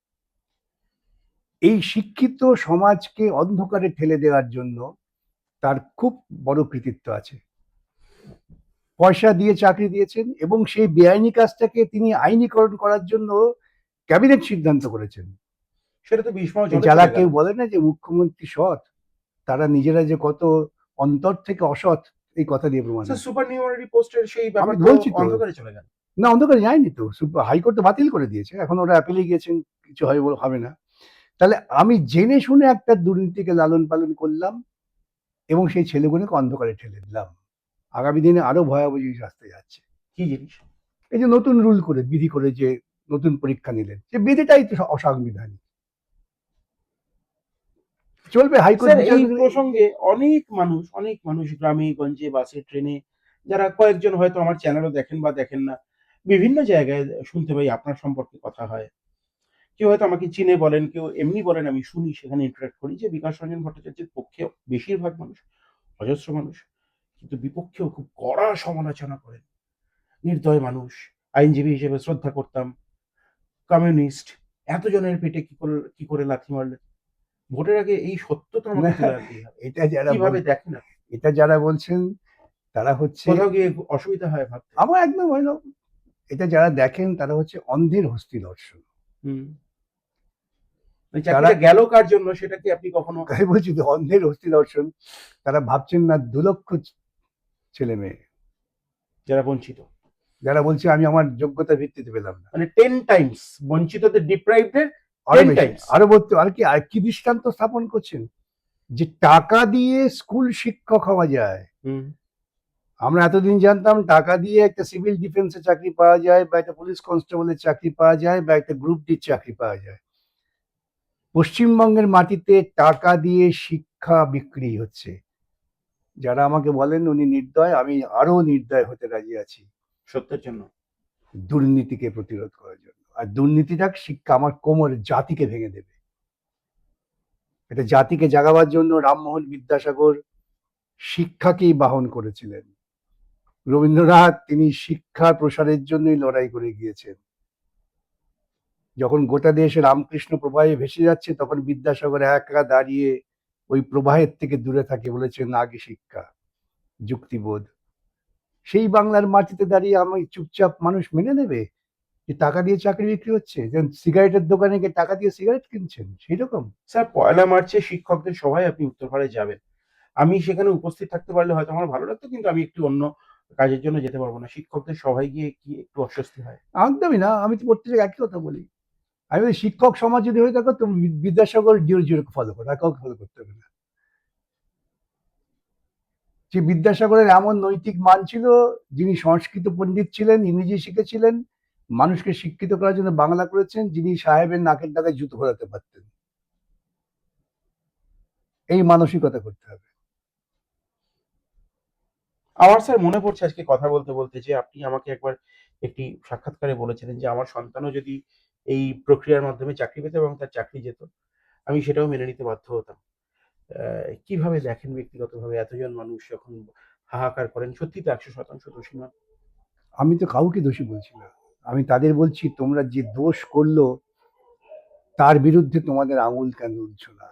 এই শিক্ষিত সমাজকে অন্ধকারে ঠেলে দেওয়ার জন্য তার খুব বড় কৃতিত্ব আছে। পয়সা দিয়ে চাকরি দিয়েছেন এবং সেই বেআইনি কাজটাকে তিনি আইনীকরণ করার জন্য ক্যাবিনেট সিদ্ধান্ত করেছেন। সেটা তো যারা কেউ বলে না যে মুখ্যমন্ত্রী সৎ, তারা নিজেরা যে কত অন্তর থেকে অসৎ এই কথা দিয়ে প্রমাণ। সুপার নিউমারি পোস্টের সেই ব্যাপারটা বলছি তো, অন্ধকারে চলে গেল না অন্ধকারে যায়নি তো, হাইকোর্ট বাতিল করে দিয়েছে, এখন ওরা অ্যাপিলে গিয়েছেন, কিছু হবে না। তাহলে আমি জেনে শুনে একটা দুর্নীতিকে লালন পালন করলাম এবং সেই ছেলেগুলোকে অন্ধকারে ঠেলে দিলাম। আগামী দিনে আরো ভয়াবহ জিনিস আসতে যাচ্ছে। কি জিনিস? এই যে নতুন রুল করে, বিধি করে যে নতুন পরীক্ষা নিলেন, যে বিধিটাই তো অসাংবিধানিক। চলবে হাইকোর্ট। এই প্রসঙ্গে অনেক মানুষ গ্রামে গঞ্জে বাসে ট্রেনে, যারা কয়েকজন হয়তো আমার চ্যানেলও দেখেন বা দেখেন না, বিভিন্ন জায়গায় শুনতে পাই আপনার সম্পর্কে কথা হয়। কেউ হয়তো আমাকে চিনে বলেন, কেউ এমনি বলেন, আমি শুনি, সেখানে ইন্টারেক্ট করি যে বিকাশ রঞ্জন ভট্টাচার্যের পক্ষে বেশিরভাগ মানুষ, অজস্র মানুষ, কিন্তু বিপক্ষেও খুব কড়া সমালোচনা করেন। নির্দয় মানুষ, আইনজীবী হিসেবে শ্রদ্ধা করতাম, কমিউনিস্ট, এতজনের পেটে কি করে লাথি মারলেন? ভোটের আগে এই সত্যটা আমাকে এটা যারা কিভাবে দেখেন না, এটা যারা বলছেন তারা হচ্ছে, কোথাও গিয়ে অসুবিধা হয় ভাবতে। আমার একদম হইল, এটা যারা দেখেন তারা হচ্ছে অন্ধের হস্তি দর্শন। মানে চাকরিটা গেল কার জন্য সেটা কি আপনি কখনো? তাই বলছি তো, অন্ধের অস্থি দর্শন। তারা ভাবছেন না 2 লক্ষ ছেলে মেয়ে যারা বঞ্চিত, যারা বলছে আমি আমার যোগ্যতা ভিত্তিতে পেলাম না। মানে 10 টাইমস বঞ্চিতদের, ডিপ্রাইভদের আরো 10 বেশি, টাইমস। আরো বলতে, আর কি দৃষ্টান্ত স্থাপন করছেন যে টাকা দিয়ে স্কুল শিক্ষক হওয়া যায়। আমরা এতদিন জানতাম টাকা দিয়ে একটা সিভিল ডিফেন্সে চাকরি পাওয়া যায়, বা একটা পুলিশ কনস্টেবলের চাকরি পাওয়া যায়, বা একটা গ্রুপ ডির চাকরি পাওয়া যায়। পশ্চিমবঙ্গের মাটিতে টাকা দিয়ে শিক্ষা বিক্রি হচ্ছে। যারা আমাকে বলেন উনি নির্দয়, আমি আরো নির্দয় হতে রাজি আছি সত্যের জন্য। দুর্নীতিকে প্রতিরোধ করার জন্য। আর দুর্নীতিটা শিক্ষা আমার কোমর জাতিকে ভেঙে দেবে। এটা জাতিকে জাগাবার জন্য রামমোহন বিদ্যাসাগর শিক্ষাকেই বাহন করেছিলেন। রবীন্দ্রনাথ তিনি শিক্ষার প্রসারের জন্যই লড়াই করে গিয়েছেন। যখন গোটা দেশ রামকৃষ্ণ প্রবাহে ভেসে যাচ্ছে, তখন বিদ্যাসাগর একা দাঁড়িয়ে ওই প্রবাহের থেকে দূরে থাকে, বলেছেন আগে শিক্ষা, যুক্তিবোধ। সেই বাংলার মাটিতে দাঁড়িয়ে আমি চুপচাপ মানুষ মেনে নেবে যে টাকা দিয়ে চাকরি বিক্রি হচ্ছে? যেমন সিগারেটের দোকানে গিয়ে টাকা দিয়ে সিগারেট কিনছেন, সেই রকম। স্যার, 1 মার্চে শিক্ষকদের সভায় আপনি উত্তরপাড়ায় যাবেন। আমি সেখানে উপস্থিত থাকতে পারলে হয়তো আমার ভালো লাগতো, কিন্তু আমি একটু অন্য কাজের জন্য যেতে পারবো না। শিক্ষকদের সভায় গিয়ে কি একটু অস্বস্তি হয়? একদমই না, আমি তো প্রত্যেক একই কথা বলি। আমি বলি, শিক্ষক সমাজ যদি হয়ে থাকো তুমি বিদ্যাসাগর জিরো জিরো ফলো করো, আর কাউকে ফলো করতে হবে না। যে বিদ্যাসাগরের এমন নৈতিক মান ছিল, যিনি সংস্কৃত পণ্ডিত ছিলেন, ইংরেজি শিখেছিলেন, মানুষকে শিক্ষিত করার জন্য বাংলা করেছেন, যিনি সাহেবের নাকের ডাকায় জুতো ঘোরাতে পারতেন। এই মানসিকতা করতে হবে। আমার স্যার মনে পড়ছে আজকে কথা বলতে বলতে যে আপনি আমাকে একবার একটি সাক্ষাৎকারে বলেছিলেন যে আমার সন্তানও যদি এই প্রক্রিয়ার মাধ্যমে চাকরি পেত এবং তার চাকরি যেত, আমি সেটাও মেনে নিতে বাধ্য হতাম। কিভাবে দেখেন ব্যক্তিগতভাবে এতজন মানুষ যখন হাহাকার করেন? সত্যি তো 100% দোষী নন। আমি তো কাউকে দোষী বলছি না, আমি তাদের বলছি তোমরা যে দোষ করলো তার বিরুদ্ধে তোমাদের আঙুল কেন তুলছো না?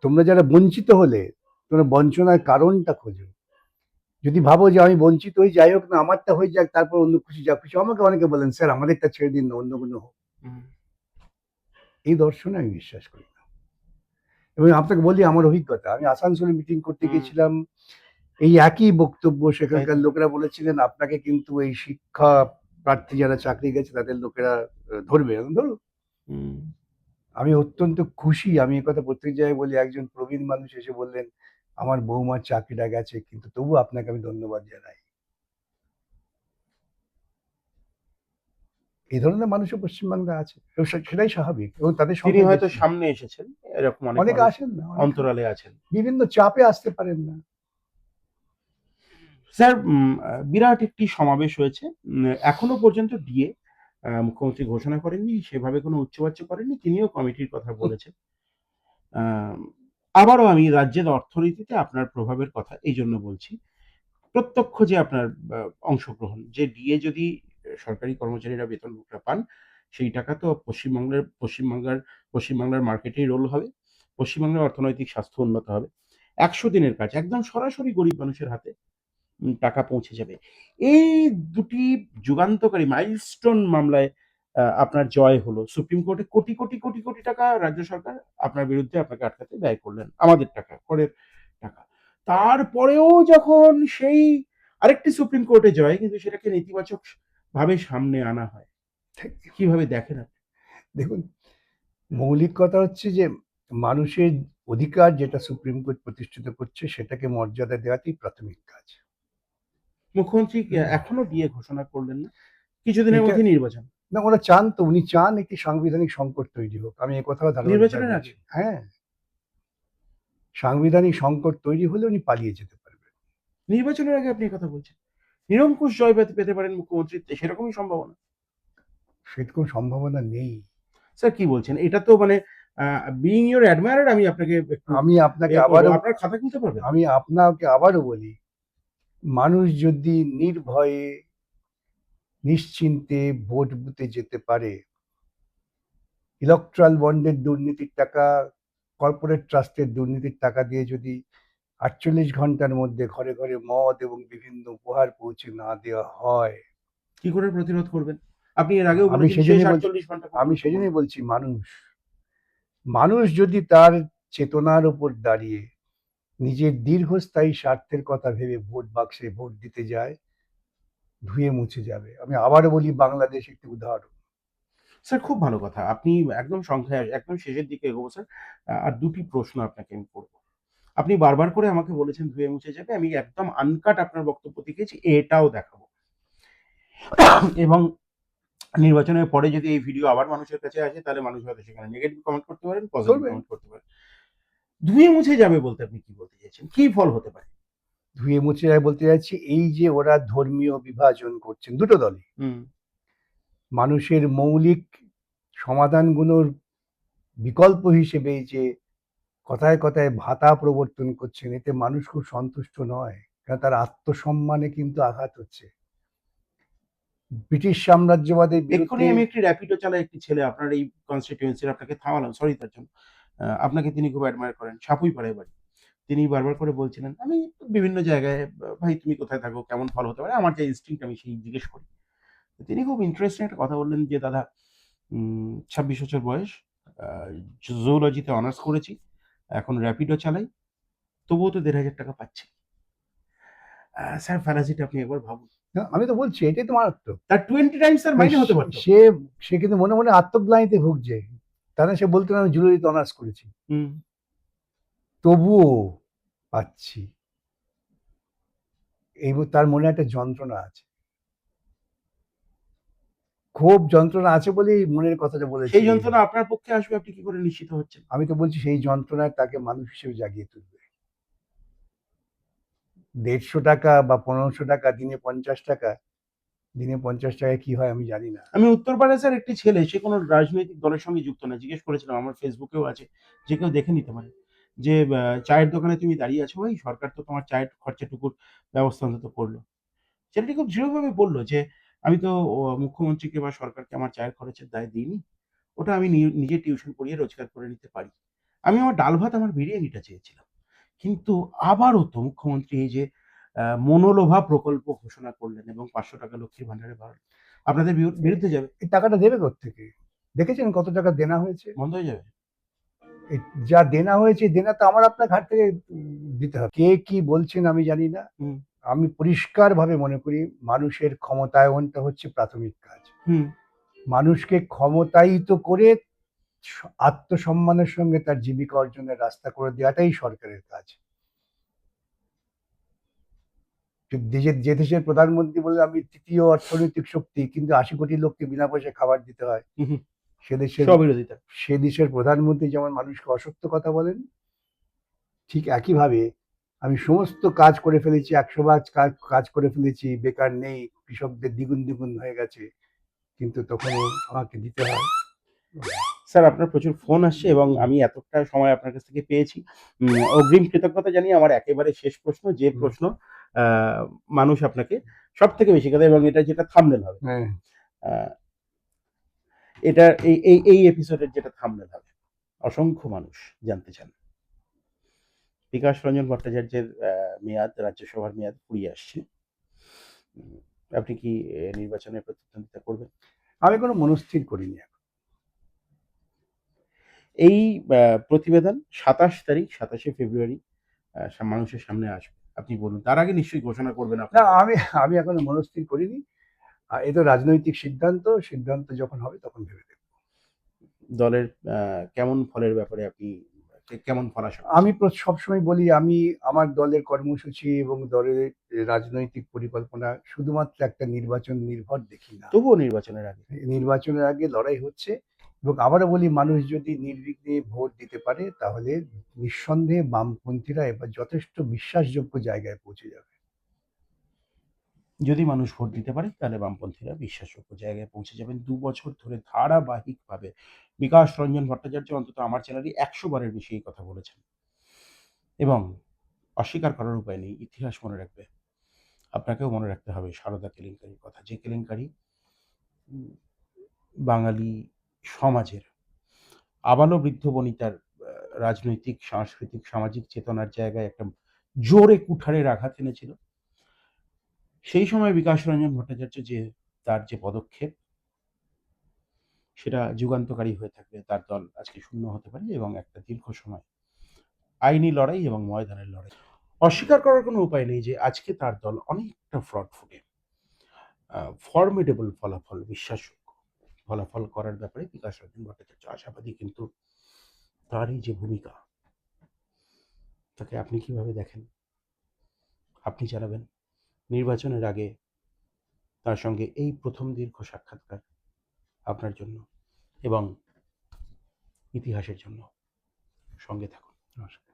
তোমরা যারা বঞ্চিত হলে, তোমরা বঞ্চনার কারণটা খোঁজো। যদি ভাবো যে আমি বঞ্চিত হই, যাই হোক না, আমারটা হয়ে যাক, তারপর অন্য খুশি যা খুশি। আমাকে অনেকে বলেন স্যার আমাদেরটা ছেড়ে দিন না, অন্য কোনো হোক। হুম। এই দর্শনে আমি বিশ্বাস করি না। এবং আপনাকে বলি আমার অভিজ্ঞতা, আমি আসানসোলে মিটিং করতে গিয়েছিলাম, এই একই বক্তব্য। সেখানকার লোকেরা বলেছিলেন আপনাকে কিন্তু এই শিক্ষা প্রার্থী যারা চাকরি গেছে তাদের লোকেরা ধরবে। ধরো, হুম। আমি অত্যন্ত খুশি, আমি এই কথা প্রত্যেক জায়গায় বলি। একজন প্রবীণ মানুষ এসে বললেন আমার বৌমার চাকরিটা গেছে, কিন্তু তবু আপনাকে আমি ধন্যবাদ জানাই। এই ধরনের মানুষও পশ্চিমবাংলা আছে, এবং সেটাই স্বাভাবিক, এবং তাদের তিনি সংখ্যা হয়তো বেশি। সামনে এসেছেন, এরকম অনেক অনেকে মানুষ আসেন না, অনেকে অন্তরালে আছেন। বিভিন্ন চাপে আসতে পারেন না। স্যার, বিরাট একটি সমাবেশ হয়েছে। এখনো পর্যন্ত ডিএ মুখ্যমন্ত্রী ঘোষণা করেননি, সেভাবে কোনো উচ্চবাচ্য করেননি। তিনিও কমিটির কথা বলেছেন। আম আবারও আমি রাজ্যের অর্থনীতিতে আপনার প্রভাবের কথা এইজন্য বলছি। প্রত্যক্ষ যে আপনার অংশগ্রহণ, যে ডিএ যদি সরকারি কর্মচারীরা বেতনভোগীরা পান, সেই টাকা তো পশ্চিমবাংলার মার্কেটেই রোল হবে। পশ্চিমবাংলার অর্থনৈতিক স্বাস্থ্য উন্নত হবে। ১০০ দিনের কাজ একদম সরাসরি গরিব মানুষের হাতে টাকা পৌঁছে যাবে। এই দুটি যুগান্তকারী মাইলস্টোন মামলায় আপনার জয় হলো। সুপ্রিম কোর্টে কোটি, কোটি, কোটি, কোটি টাকা রাজ্য সরকার আপনার বিরুদ্ধে আপনাকে আটকাতে ব্যয় করলেন। আমাদের টাকা, করের টাকা। তারপরেও যখন সেই আরেকটি সুপ্রিম কোর্টে জয়, কিন্তু সেটাকে নেতিবাচক ভাবে সামনে আনা হয়। কিভাবে দেখেন আপনি? দেখুন, মৌলিক কথা হচ্ছে যে মানুষের অধিকার যেটা সুপ্রিম কোর্ট প্রতিষ্ঠিত করছে সেটাকে মর্যাদা দেওয়াটাই প্রাথমিক কাজ। মুখ্যমন্ত্রী এখনো ডিএ ঘোষণা করলেন না। কিছুদিনের এটা মধ্যে নির্বাচন। না, ওরা চান তো, উনি চান একটি সাংবিধানিক সংকট তৈরি হোক। আমি একথাও ধারাবাহিকভাবে নির্বাচনের বলছি। আগে? হ্যাঁ, সাংবিধানিক সংকট তৈরি হলে উনি পালিয়ে যেতে পারবেন। নির্বাচনের আগে আপনি কথা বলছেন? নিরঙ্কুশ জয় পেতে পারেন মুখ্যমন্ত্রীত্বে, সেরকমই সম্ভাবনা? সেরকম সম্ভাবনা নেই। স্যার কি বলছেন? এটা তো মানে বিইং ইউর অ্যাডমায়ারার, আমি আপনাকে একটু আমি আপনাকে করব। আবারও আপনার খাতা খুলতে পারবেন? আমি আপনাকে আবারও বলি, মানুষ যদি নির্ভয়ে নিশ্চিন্তে ভোট বুথে যেতে পারে, ইলেকট্রাল বন্ডের দুর্নীতির টাকা, কর্পোরেট ট্রাস্টের দুর্নীতির টাকা দিয়ে যদি ৪৮ ঘন্টার মধ্যে ঘরে ঘরে মদ এবং বিভিন্ন উপহার পৌঁছে না দেওয়া হয়, কি করে প্রতিরোধ করবেন? আপনি এর আগেও আমি বলেছেন শেষ সেজন্যই বলছি 48 ঘন্টা খুব আমি গুরুত্বপূর্ণ। সেজন্যই বলছি মানুষ যদি তার চেতনার উপর দাঁড়িয়ে নিজের দীর্ঘস্থায়ী স্বার্থের কথা ভেবে ভোট বাক্সে ভোট দিতে যায়, ধুয়ে মুছে যাবে। আমি আবারও বলি, বাংলাদেশ একটি উদাহরণ। স্যার খুব ভালো কথা। আপনি একদম সংখ্যায় একদম শেষের দিকে এগোবো স্যার। আর ২ টি প্রশ্ন আপনাকে আমি করব। আপনি বারবার করে আমাকে বলেছেন ধুয়ে মুছে যাবে। আমি একদম আনকাট আপনার বক্তব্য দেখিয়েছি, এটাও দেখাবো। এবং নির্বাচনের পরে যদি এই ভিডিও আবার মানুষের কাছে আসে তাহলে মানুষ হয়তো সেখানে নেগেটিভ কমেন্ট করতে পারেন, পজিটিভ করবে। কমেন্ট করতে পারেন। ধুয়ে মুছে যাবে বলতে আপনি কি বলতে চাইছেন? কি ফল হতে পারে? ধুয়ে মুছে যায় বলতে যাচ্ছি, এই যে ওরা ধর্মীয় বিভাজন করছেন দুটো দলই, হুম। মানুষের মৌলিক সমাধানগুলোর বিকল্প হিসেবে এই যে কথায় কথায় ভাতা প্রবর্তন করছেন, এতে মানুষ খুব সন্তুষ্ট নয়। কারণ তার আত্মসম্মানে কিন্তু আঘাত হচ্ছে। ব্রিটিশ সাম্রাজ্যবাদের এক্ষুনি বিরুদ্ধে আমি একটি র‍্যাপিডো চালায় একটি ছেলে আপনার এই কনস্টিটিউয়েন্সির, আপনাকে থামালাম, সরি তার জন্য। আপনাকে তিনি খুব অ্যাডমায়ার করেন। সাপুই-পাড়ায় বাড়ি। তিনি বারবার করে বলছিলেন, আমি বিভিন্ন জায়গায় ভাই তুমি কোথায় থাকো? কেমন ফল হতে পারে? আমার যে ইনস্টিংক্ট আমি সেই জিজ্ঞেস করি। তো তিনি খুব ইন্টারেস্টিং একটা কথা বললেন যে, দাদা ২৬ বছর বয়স, আ জুওলজিতে অনার্স করেছি। এখন র‍্যাপিডো চালাই। তবুও তো ৳১৫০০ পাচ্ছি। স্যার ফ্যালাসিটা আপনি একবার ভাবুন। না, আমি তো বলছি এটাই তো মারাত্মক। তার 20 টাইমস তার মাইনে হতে পারত। সে সে কিন্তু মনে মনে আত্মগ্লানিতে ভুগছে। তাহলে সে বলতো না, আমি জুলজিতে অনার্স করেছি, হুম। তবুও পাচ্ছি। তার মনে একটা যন্ত্রণা আছে, খুব যন্ত্রণা আছে বলেই মনের কথাটা বলেছে। সেই যন্ত্রণা আপনার পক্ষে আসবে আপনি কি করে নিশ্চিত হচ্ছেন? আমি তো বলছি সেই যন্ত্রণায় তাকে মানুষ হিসেবে জাগিয়ে তুলবে। ১৫০ টাকা বা ১৫০০ টাকা, দিনে ৫০ টাকায় কি হয় আমি জানি না। আমি উত্তরপাড়ায় স্যার একটি ছেলে, সে কোনো রাজনৈতিক দলের সঙ্গে যুক্ত না। জিজ্ঞেস করেছিলাম, আমার ফেসবুকেও আছে। যে কেউ দেখে নিতে পারে। যে চায়ের দোকানে তুমি দাঁড়িয়ে আছো ভাই, সরকার তো তোমার চায়ের খরচাটুকুর ব্যবস্থা অন্তত করল। ছেলেটি খুব দৃঢ়ভাবে বলল যে, "আমি তো মুখ্যমন্ত্রীকে বা সরকারকে আমার চায়ের খরচের দায় দিইনি। ওটা আমি নিজে টিউশন পড়িয়ে রোজগার করে নিতে পারি। আমি আমার ডাল ভাত, আমার বিরিয়ানিটা চেয়েছিলাম।" কিন্তু আবারও তো মুখ্যমন্ত্রী এই যে মনোলোভা প্রকল্প ঘোষণা করলেন এবং ৳৫০০ লক্ষ্মীর ভান্ডারে বাড়ালেন। আপনাদের বিরুদ্ধে যাবে? এই টাকাটা দেবে কোত্থেকে? দেখেছেন কত টাকা দেনা হয়েছে? বন্ধ হয়ে যাবে? এই যা দেনা হয়েছে, দেনা তো আমার আপনার ঘাট থেকে দিতে হবে। কে কি বলছেন আমি জানি না। হুম, আমি পরিষ্কারভাবে মনে করি, মানুষের ক্ষমতায়নটা হচ্ছে প্রাথমিক কাজ। হুম। মানুষকে ক্ষমতায়িত করে আত্মসম্মানের সঙ্গে তার জীবিকা অর্জনের রাস্তা করে দেওয়াটাই সরকারের কাজ। যে দেশের প্রধানমন্ত্রী বললে আমি তৃতীয় অর্থনৈতিক শক্তি, কিন্তু ৮০ কোটি লোককে বিনা পয়সায় খাবার দিতে হয়, হু, হু। সে দেশের স্ববিরোধিতা। সে দেশের প্রধানমন্ত্রী যেমন মানুষকে অসত্য কথা বলেন, ঠিক একইভাবে আমি সমস্ত কাজ করে ফেলেছি, ১০০ ভাগ কাজ করে ফেলেছি, বেকার নেই, কৃষকদের দ্বিগুণ দ্বিগুণ হয়ে গেছে, কিন্তু তখনও আমাকে দিতে হয়। স্যার আপনার প্রচুর ফোন আসছে এবং আমি এতটা সময় আপনার কাছ থেকে পেয়েছি। অগ্রিম কৃতজ্ঞতা জানিয়ে আমার একেবারে শেষ প্রশ্ন, যে হুম, প্রশ্ন আ মানুষ আপনাকে সবথেকে বেশি কথা, এবং এটা যেটা থাম্বনেল হবে। হ্যাঁ। আ এটা এই এপিসোডের যেটা থাম্বনেল হবে। অসংখ্য মানুষ জানতে চান। বিকাশ রঞ্জন ভট্টাচার্যের মেয়াদ, রাজ্যসভার মেয়াদ ফুরিয়ে আসছে। উম আপনি কি নির্বাচনে প্রতিদ্বন্দ্বিতা করবেন? আমি কোনো মনস্থির করিনি এখন। এই প্রতিবেদন ২৭ তারিখ, ২৭শে ফেব্রুয়ারি মানুষের সামনে আসবে। আপনি বলুন। তার আগে নিশ্চয়ই ঘোষণা করবেন না, আপনার দল। আমি এখনো মনস্থির করিনি। এ তো রাজনৈতিক সিদ্ধান্ত। সিদ্ধান্ত যখন হবে তখন ভেবে দেখব। দলের কেমন ফলের ব্যাপারে আপনি কেমন ফল আশা আমি করছেন? সবসময় বলি, আমি আমার দলের কর্মসূচি এবং দলের রাজনৈতিক পরিকল্পনা শুধুমাত্র একটা নির্বাচন নির্ভর দেখি না। তবুও নির্বাচনের আগে। নির্বাচনের আগে লড়াই হচ্ছে, এবং আবারও বলি, মানুষ যদি নির্বিঘ্নে ভোট দিতে পারে তাহলে নিঃসন্দেহে বামপন্থীরা এবার যথেষ্ট বিশ্বাসযোগ্য জায়গায় পৌঁছে যাবে। যদি মানুষ ভোট দিতে পারে তাহলে বামপন্থীরা বিশ্বাসযোগ্য জায়গায় পৌঁছে যাবেন। ২ বছর ধরে ধারাবাহিকভাবে বিকাশ রঞ্জন ভট্টাচার্য অন্তত আমার চ্যানেলে ১০০ বারের বেশি এই কথা বলেছেন। এবং অস্বীকার করার উপায় নেই। ইতিহাস মনে রাখবে। আপনাকেও মনে রাখতে হবে সারদা কেলেঙ্কারির কথা। যে কেলেঙ্কারি উম বাঙালি সমাজের আবালো-বৃদ্ধ-বনিতার রাজনৈতিক, সাংস্কৃতিক, সামাজিক চেতনার জায়গায় একটা জোরে কুঠারের আঘাত এনেছিল। সেই সময় বিকাশ রঞ্জন ভট্টাচার্য তার যে পদক্ষেপ, সেটা যুগান্তকারী হয়ে থাকবে। তার দল আজকে শূন্য হতে পারে এবং একটা দীর্ঘ সময় আইনি লড়াই এবং ময়দানের লড়াই। অস্বীকার করার কোনো উপায় নেই যে আজকে তার দল অনেকটা ফ্রড-ফুটে ফর্মিডেবল ফলাফল, বিশ্বাসযোগ্য ফলাফল করার ব্যাপারে বিকাশ রঞ্জন ভট্টাচার্য আশাবাদী। কিন্তু তার এই যে ভূমিকা, তাকে আপনি কিভাবে দেখেন? আপনি জানাবেন। নির্বাচনের আগে তার সঙ্গে এই প্রথম দীর্ঘ সাক্ষাৎকার আপনার জন্য এবং ইতিহাসের জন্য। সঙ্গে থাকুন। নমস্কার।